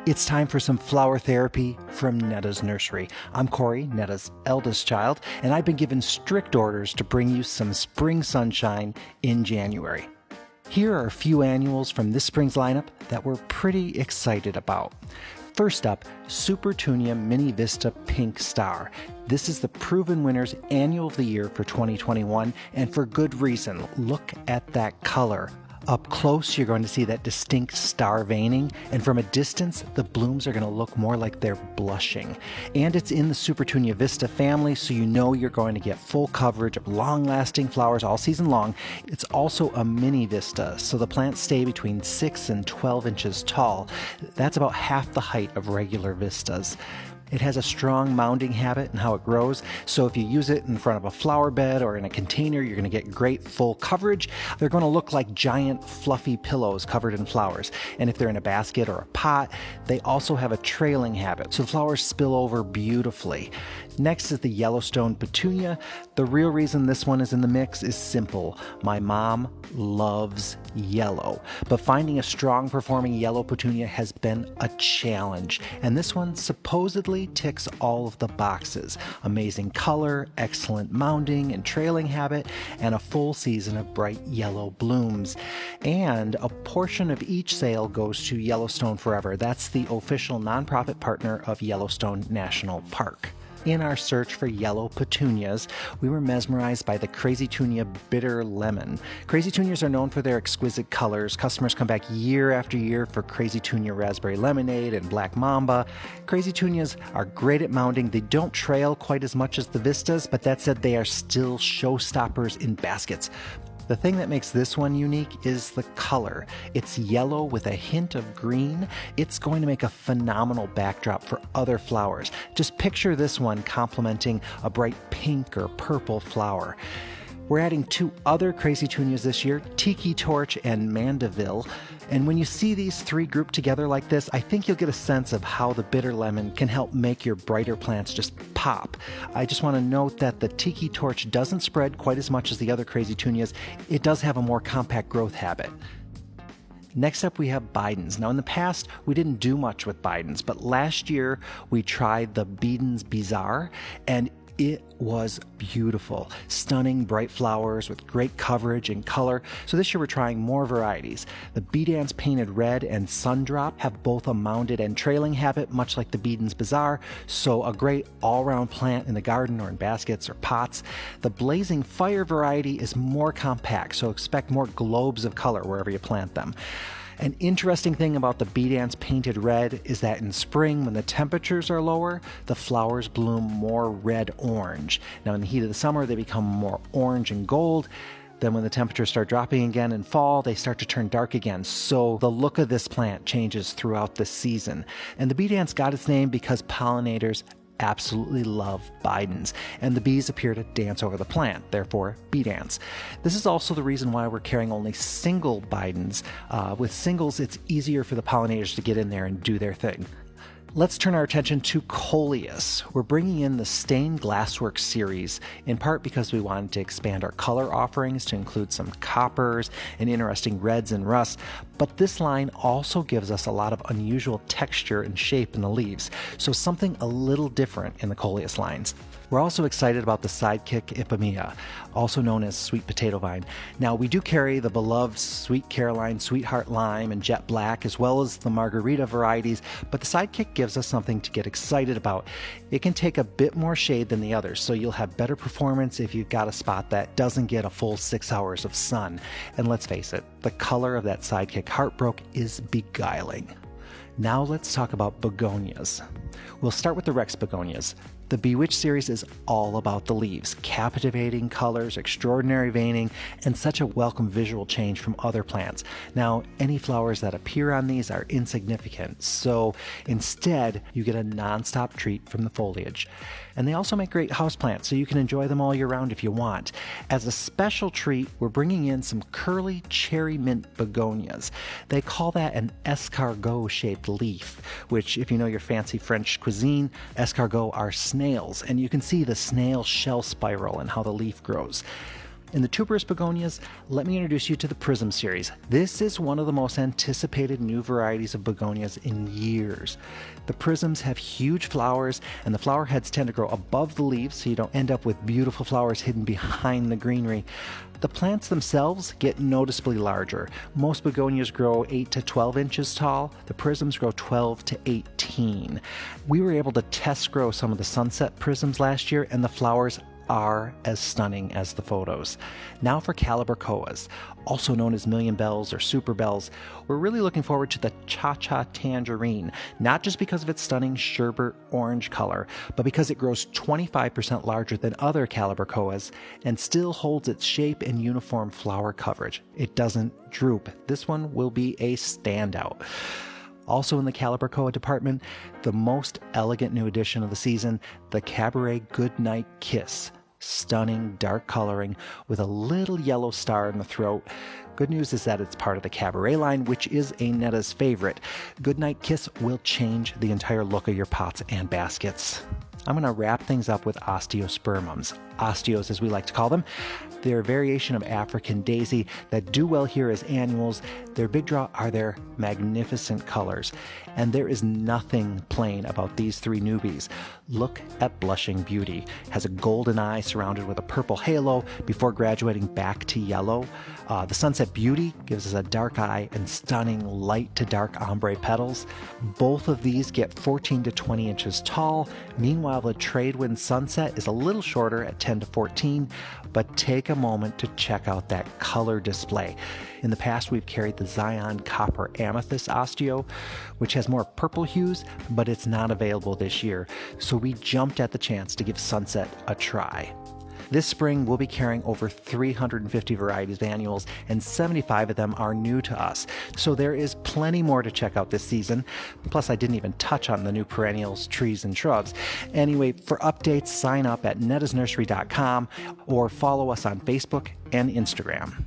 It's time for some flower therapy from Netta's Nursery. I'm Corey, Netta's eldest child, and I've been given strict orders to bring you some spring sunshine in January. Here are a few annuals from this spring's lineup that we're pretty excited about. First up, Supertunia Mini Vista Pink Star. This is the proven winner's annual of the year for 2021, and for good reason. Look at that color. Up close, you're going to see that distinct star veining, and from a distance, the blooms are going to look more like they're blushing. And it's in the Supertunia Vista family, so you know you're going to get full coverage of long-lasting flowers all season long. It's also a mini Vista, so the plants stay between 6 and 12 inches tall. That's about half the height of regular Vistas. It has a strong mounding habit in how it grows, so if you use it in front of a flower bed or in a container, you're going to get great full coverage. They're going to look like giant fluffy pillows covered in flowers. And if they're in a basket or a pot, they also have a trailing habit, so the flowers spill over beautifully. Next is the Yellowstone Petunia. The real reason this one is in the mix is simple. My mom loves yellow, but finding a strong performing yellow petunia has been a challenge, and this one supposedly ticks all of the boxes. Amazing color, excellent mounding and trailing habit, and a full season of bright yellow blooms. And a portion of each sale goes to Yellowstone Forever. That's the official nonprofit partner of Yellowstone National Park. In our search for yellow petunias, we were mesmerized by the Crazytunia Bitter Lemon. Crazytunias are known for their exquisite colors. Customers come back year after year for Crazytunia Raspberry Lemonade and Black Mamba. Crazytunias are great at mounding. They don't trail quite as much as the Vistas, but that said, they are still showstoppers in baskets. The thing that makes this one unique is the color. It's yellow with a hint of green. It's going to make a phenomenal backdrop for other flowers. Just picture this one complementing a bright pink or purple flower. We're adding two other Crazytunias this year, Tiki Torch and Mandeville. And when you see these three grouped together like this, I think you'll get a sense of how the bitter lemon can help make your brighter plants just pop. I just want to note that the Tiki Torch doesn't spread quite as much as the other Crazytunias. It does have a more compact growth habit. Next up, we have Bidens. Now, in the past, we didn't do much with Bidens, but last year we tried the Bidens Bizarre, and it was beautiful. Stunning, bright flowers with great coverage and color. So this year we're trying more varieties. The Bidens Painted Red and Sundrop have both a mounded and trailing habit, much like the Bidens Bizarre, so a great all-round plant in the garden or in baskets or pots. The Blazing Fire variety is more compact, so expect more globes of color wherever you plant them. An interesting thing about the Bidens Painted Red is that in spring, when the temperatures are lower, the flowers bloom more red-orange. Now, in the heat of the summer, they become more orange and gold. Then when the temperatures start dropping again in fall, they start to turn dark again. So the look of this plant changes throughout the season. And the Bidens got its name because pollinators absolutely love Bidens, and the bees appear to dance over the plant, therefore Bidens. This is also the reason why we're carrying only single Bidens. With singles, it's easier for the pollinators to get in there and do their thing. Let's turn our attention to Coleus. We're bringing in the Stained Glassworks series, in part because we wanted to expand our color offerings to include some coppers and interesting reds and rusts, but this line also gives us a lot of unusual texture and shape in the leaves, so something a little different in the Coleus lines. We're also excited about the Sidekick Ipomoea, also known as Sweet Potato Vine. Now, we do carry the beloved Sweet Caroline, Sweetheart Lime, and Jet Black, as well as the Margarita varieties, but the Sidekick gives us something to get excited about. It can take a bit more shade than the others, so you'll have better performance if you've got a spot that doesn't get a full 6 hours of sun. And let's face it, the color of that Sidekick Heartbrook is beguiling. Now let's talk about begonias. We'll start with the Rex begonias. The Bewitched series is all about the leaves, captivating colors, extraordinary veining, and such a welcome visual change from other plants. Now, any flowers that appear on these are insignificant, so instead you get a non-stop treat from the foliage. And they also make great houseplants, so you can enjoy them all year round if you want. As a special treat, we're bringing in some curly cherry mint begonias. They call that an escargot-shaped leaf, which, if you know your fancy French cuisine, escargots are snails, and you can see the snail shell spiral and how the leaf grows. In the tuberous begonias, let me introduce you to the Prism series. This is one of the most anticipated new varieties of begonias in years. The prisms have huge flowers, and the flower heads tend to grow above the leaves so you don't end up with beautiful flowers hidden behind the greenery. The plants themselves get noticeably larger. Most begonias grow 8 to 12 inches tall. The prisms grow 12 to 18. We were able to test grow some of the sunset prisms last year, and the flowers are as stunning as the photos. Now for Calibrachoas, also known as million bells or super bells. We're really looking forward to the Cha-Cha Tangerine, not just because of its stunning sherbet orange color, but because it grows 25% larger than other Calibrachoas and still holds its shape and uniform flower coverage. It doesn't droop. This one will be a standout. Also in the Calibrachoa department, the most elegant new addition of the season, the Cabaret Goodnight Kiss. Stunning dark coloring with a little yellow star in the throat. Good news is that it's part of the Cabaret line, which is a Netta's favorite. Goodnight Kiss will change the entire look of your pots and baskets. I'm going to wrap things up with Osteospermums, osteos as we like to call them. They're a variation of African daisy that do well here as annuals. Their big draw are their magnificent colors, and there is nothing plain about these three newbies. Look at Blushing Beauty. Has a golden eye surrounded with a purple halo before graduating back to yellow. The Sunset Beauty gives us a dark eye and stunning light to dark ombre petals. Both of these get 14 to 20 inches tall. Meanwhile, the Tradewind Sunset is a little shorter at 10 to 14, but take a moment to check out that color display. In the past, we've carried the Zion Copper Amethyst Osteo, which has more purple hues, but it's not available this year, so we jumped at the chance to give Sunset a try. This spring, we'll be carrying over 350 varieties of annuals, and 75 of them are new to us. So there is plenty more to check out this season. Plus, I didn't even touch on the new perennials, trees, and shrubs. Anyway, for updates, sign up at nettasnursery.com or follow us on Facebook and Instagram.